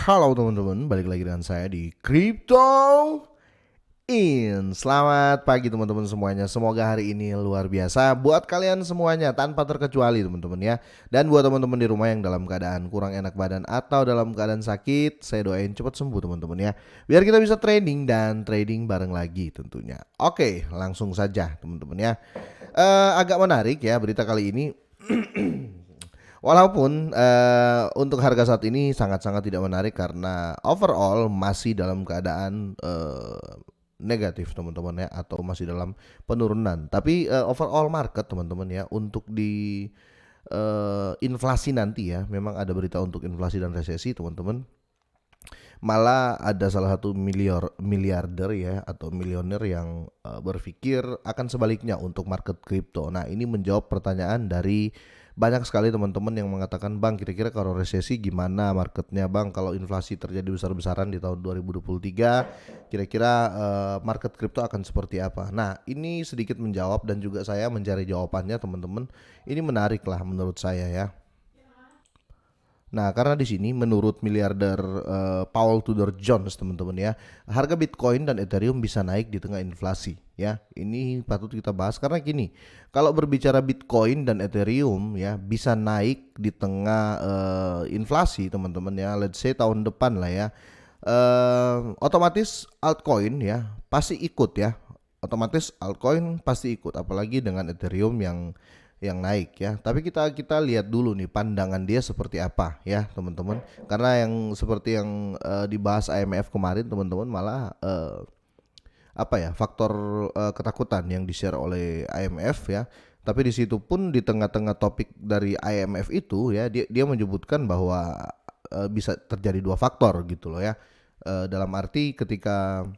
Halo teman-teman, balik lagi dengan saya di Crypto In. Selamat pagi teman-teman semuanya. Semoga hari ini luar biasa buat kalian semuanya tanpa terkecuali teman-teman ya. Dan buat teman-teman di rumah yang dalam keadaan kurang enak badan atau dalam keadaan sakit, saya doain cepat sembuh teman-teman ya. Biar kita bisa trading dan trading bareng lagi tentunya. Oke, langsung saja teman-teman ya. Agak menarik ya berita kali ini. Walaupun untuk harga saat ini sangat-sangat tidak menarik karena overall masih dalam keadaan negatif teman-teman ya, atau masih dalam penurunan. Tapi overall market teman-teman ya, untuk di inflasi nanti ya, memang ada berita untuk inflasi dan resesi teman-teman. Malah ada salah satu miliarder ya atau milioner yang berpikir akan sebaliknya untuk market kripto. Nah, ini menjawab pertanyaan dari banyak sekali teman-teman yang mengatakan, "Bang, kira-kira kalau resesi gimana marketnya, Bang? Kalau inflasi terjadi besar-besaran di tahun 2023, kira-kira market kripto akan seperti apa?" Nah, ini sedikit menjawab dan juga saya mencari jawabannya teman-teman. Ini menarik lah menurut saya ya. Nah, karena di sini menurut miliarder Paul Tudor Jones teman-teman ya, harga Bitcoin dan Ethereum bisa naik di tengah inflasi ya. Ini patut kita bahas karena gini, kalau berbicara Bitcoin dan Ethereum ya bisa naik di tengah inflasi teman-teman ya. Let's say tahun depan lah ya. Otomatis altcoin ya pasti ikut ya. Otomatis altcoin pasti ikut, apalagi dengan Ethereum yang naik ya. Tapi kita lihat dulu nih pandangan dia seperti apa ya teman-teman. Karena yang seperti yang dibahas IMF kemarin teman-teman, malah apa ya, faktor ketakutan yang di-share oleh IMF ya. Tapi di situ pun di tengah-tengah topik dari IMF itu ya, dia menyebutkan bahwa bisa terjadi dua faktor gitu loh ya. Dalam arti ketika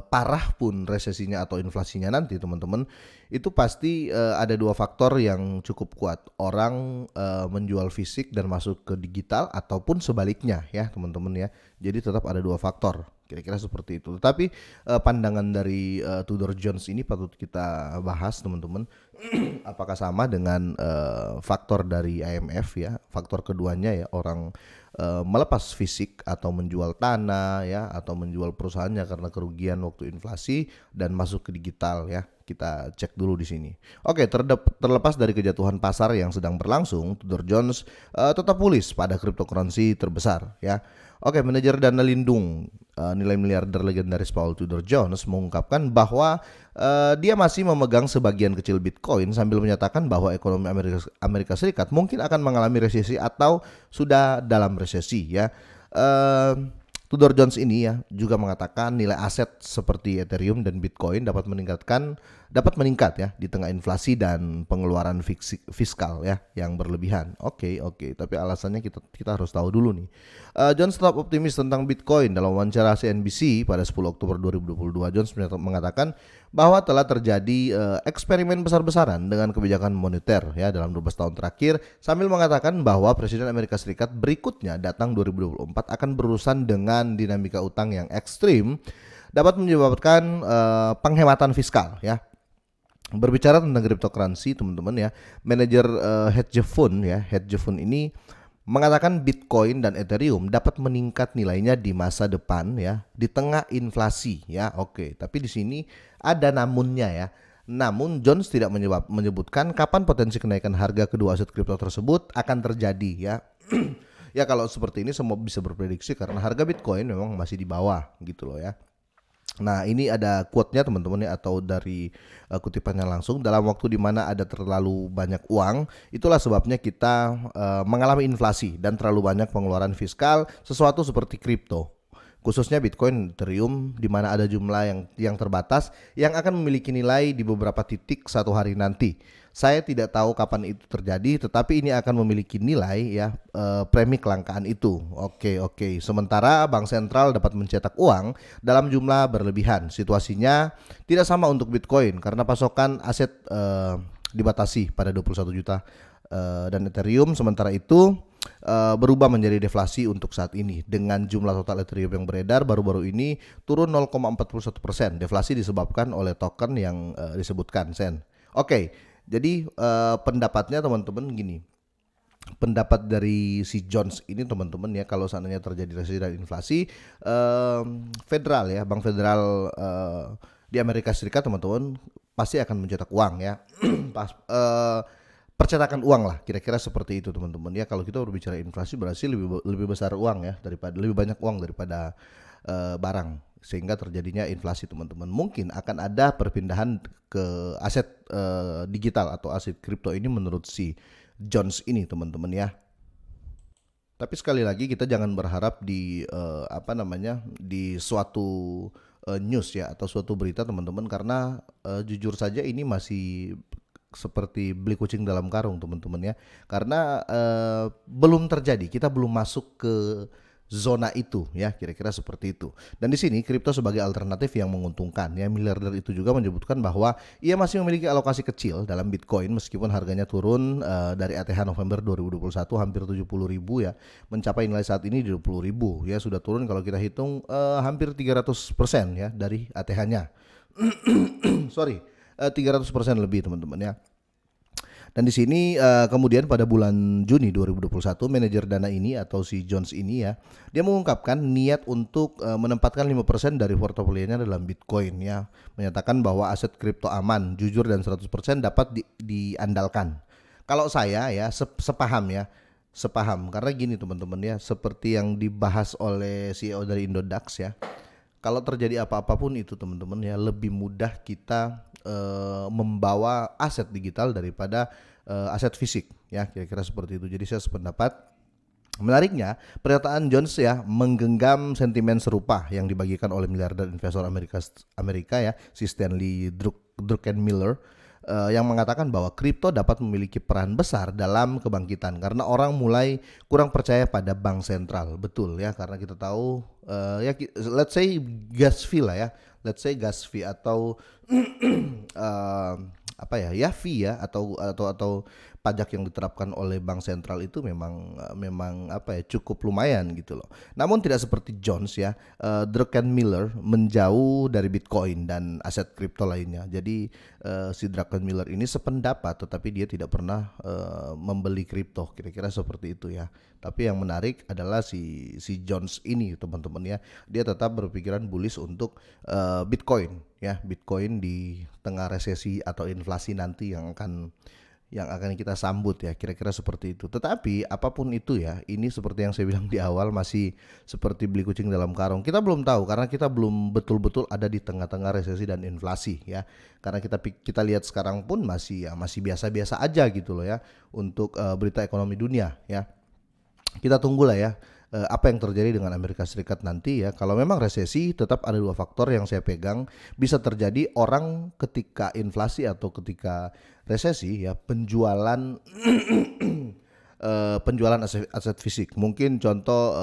parah pun resesinya atau inflasinya nanti teman-teman, itu pasti ada dua faktor yang cukup kuat. Orang menjual fisik dan masuk ke digital ataupun sebaliknya ya teman-teman ya. Jadi tetap ada dua faktor. Kira-kira seperti itu. Tapi pandangan dari Tudor Jones ini patut kita bahas teman-teman. Apakah sama dengan faktor dari IMF ya? Faktor keduanya ya, orang melepas fisik atau menjual tanah ya, atau menjual perusahaannya karena kerugian waktu inflasi dan masuk ke digital ya. Kita cek dulu di sini. Oke, terlepas dari kejatuhan pasar yang sedang berlangsung, Tudor Jones tetap bullish pada cryptocurrency terbesar ya. Oke, manajer dana lindung nilai miliarder legendaris Paul Tudor Jones mengungkapkan bahwa dia masih memegang sebagian kecil Bitcoin sambil menyatakan bahwa ekonomi Amerika Serikat mungkin akan mengalami resesi atau sudah dalam resesi ya. Tudor Jones ini ya juga mengatakan nilai aset seperti Ethereum dan Bitcoin dapat meningkat ya di tengah inflasi dan pengeluaran fiskal ya yang berlebihan. Oke, tapi alasannya kita harus tahu dulu nih. Jones tetap optimis tentang Bitcoin. Dalam wawancara CNBC pada 10 Oktober 2022, Jones mengatakan bahwa telah terjadi eksperimen besar-besaran dengan kebijakan moneter ya dalam 12 tahun terakhir, sambil mengatakan bahwa Presiden Amerika Serikat berikutnya datang 2024 akan berurusan dengan dinamika utang yang ekstrim dapat menyebabkan penghematan fiskal ya. Berbicara tentang cryptocurrency teman-teman ya, manajer hedge fund ini mengatakan Bitcoin dan Ethereum dapat meningkat nilainya di masa depan ya di tengah inflasi ya. Oke, tapi di sini ada namunnya ya. Namun Jones tidak menyebutkan kapan potensi kenaikan harga kedua aset kripto tersebut akan terjadi ya. Ya, kalau seperti ini semua bisa berprediksi karena harga Bitcoin memang masih di bawah gitu loh ya. Nah, ini ada quote-nya teman-teman ya, atau dari kutipannya langsung, dalam waktu di mana ada terlalu banyak uang, itulah sebabnya kita mengalami inflasi dan terlalu banyak pengeluaran fiskal sesuatu seperti kripto. Khususnya Bitcoin, Ethereum, di mana ada jumlah yang terbatas yang akan memiliki nilai di beberapa titik satu hari nanti. Saya tidak tahu kapan itu terjadi, tetapi ini akan memiliki nilai ya premi kelangkaan itu. Oke. Sementara bank sentral dapat mencetak uang dalam jumlah berlebihan. Situasinya tidak sama untuk Bitcoin karena pasokan aset dibatasi pada 21 juta dan Ethereum sementara itu berubah menjadi deflasi untuk saat ini dengan jumlah total Ethereum yang beredar baru-baru ini turun 0,41%. Deflasi disebabkan oleh token yang disebutkan Sen. Oke, jadi pendapatnya teman-teman gini. pendapat dari si Jones ini teman-teman ya, kalau seandainya terjadi resesi dan inflasi, federal ya, bank federal di Amerika Serikat teman-teman pasti akan mencetak uang ya. Pas percetakan uang lah, kira-kira seperti itu teman-teman ya. Kalau kita berbicara inflasi berarti lebih besar uang ya, daripada lebih banyak uang daripada barang, sehingga terjadinya inflasi teman-teman. Mungkin akan ada perpindahan ke aset digital atau aset kripto ini menurut si Jones ini teman-teman ya. Tapi sekali lagi kita jangan berharap di di suatu news ya atau suatu berita teman-teman, karena jujur saja ini masih seperti beli kucing dalam karung teman-teman ya. Karena belum terjadi, kita belum masuk ke zona itu ya, kira-kira seperti itu. Dan di sini kripto sebagai alternatif yang menguntungkan ya. Miliarder itu juga menyebutkan bahwa ia masih memiliki alokasi kecil dalam Bitcoin meskipun harganya turun dari ATH November 2021 hampir 70.000 ya, mencapai nilai saat ini di 20.000 ya. Sudah turun kalau kita hitung hampir 300% ya dari ATH-nya. Sorry, 300% lebih teman-teman ya. Dan di sini kemudian pada bulan Juni 2021 manajer dana ini atau si Jones ini ya, dia mengungkapkan niat untuk menempatkan 5% dari portofolionya dalam Bitcoin ya, menyatakan bahwa aset kripto aman, jujur dan 100% dapat diandalkan. Kalau saya ya sepaham ya, sepaham karena gini teman-teman ya, seperti yang dibahas oleh CEO dari Indodax ya. Kalau terjadi apa-apapun itu teman-teman ya, lebih mudah kita membawa aset digital daripada aset fisik ya, kira-kira seperti itu. Jadi saya sependapat. Menariknya, pernyataan Jones ya menggenggam sentimen serupa yang dibagikan oleh miliarder investor Amerika ya, si Stanley Druckenmiller, yang mengatakan bahwa kripto dapat memiliki peran besar dalam kebangkitan karena orang mulai kurang percaya pada bank sentral. Betul ya, karena kita tahu ya let's say gas fee lah ya. Let's say gas fee atau fee ya, atau pajak yang diterapkan oleh bank sentral itu memang cukup lumayan gitu loh. Namun tidak seperti Jones ya, Druckenmiller menjauh dari Bitcoin dan aset kripto lainnya. Jadi si Druckenmiller ini sependapat, tetapi dia tidak pernah membeli kripto, kira-kira seperti itu ya. Tapi yang menarik adalah si Jones ini teman-teman ya, dia tetap berpikiran bullish untuk Bitcoin ya, Bitcoin di tengah resesi atau inflasi nanti yang akan kita sambut ya, kira-kira seperti itu. Tetapi apapun itu ya, ini seperti yang saya bilang di awal, masih seperti beli kucing dalam karung. Kita belum tahu karena kita belum betul-betul ada di tengah-tengah resesi dan inflasi ya. Karena kita lihat sekarang pun masih biasa-biasa aja gitu loh ya untuk berita ekonomi dunia ya. Kita tunggulah ya apa yang terjadi dengan Amerika Serikat nanti ya. Kalau memang resesi, tetap ada dua faktor yang saya pegang. Bisa terjadi orang ketika inflasi atau ketika resesi ya, penjualan penjualan aset fisik. Mungkin contoh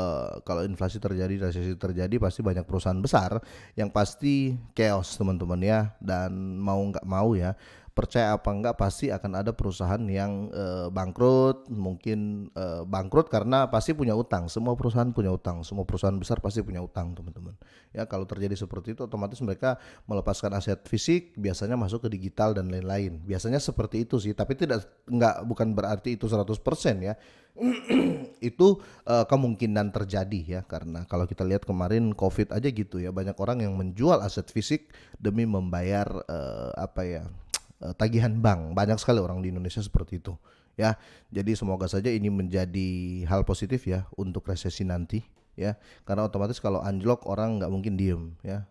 kalau inflasi terjadi, resesi terjadi, pasti banyak perusahaan besar yang pasti chaos teman-teman ya. Dan mau nggak mau ya, percaya apa enggak, pasti akan ada perusahaan yang bangkrut. Mungkin bangkrut karena pasti punya utang. Semua perusahaan punya utang, semua perusahaan besar pasti punya utang teman-teman ya. Kalau terjadi seperti itu, otomatis mereka melepaskan aset fisik, biasanya masuk ke digital dan lain-lain. Biasanya seperti itu sih, tapi bukan berarti itu 100% ya. Itu kemungkinan terjadi ya, karena kalau kita lihat kemarin COVID aja gitu ya, banyak orang yang menjual aset fisik demi membayar tagihan bank. Banyak sekali orang di Indonesia seperti itu ya. Jadi semoga saja ini menjadi hal positif ya untuk resesi nanti ya, karena otomatis kalau anjlok orang nggak mungkin diem ya.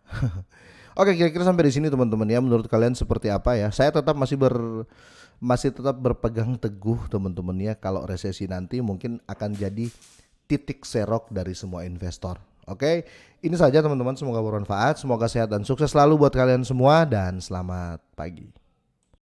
Oke, kira-kira sampai di sini teman-teman ya. Menurut kalian seperti apa ya? Saya tetap masih tetap berpegang teguh teman-teman ya, kalau resesi nanti mungkin akan jadi titik serok dari semua investor. Oke, ini saja teman-teman, semoga bermanfaat, semoga sehat dan sukses selalu buat kalian semua, dan selamat pagi.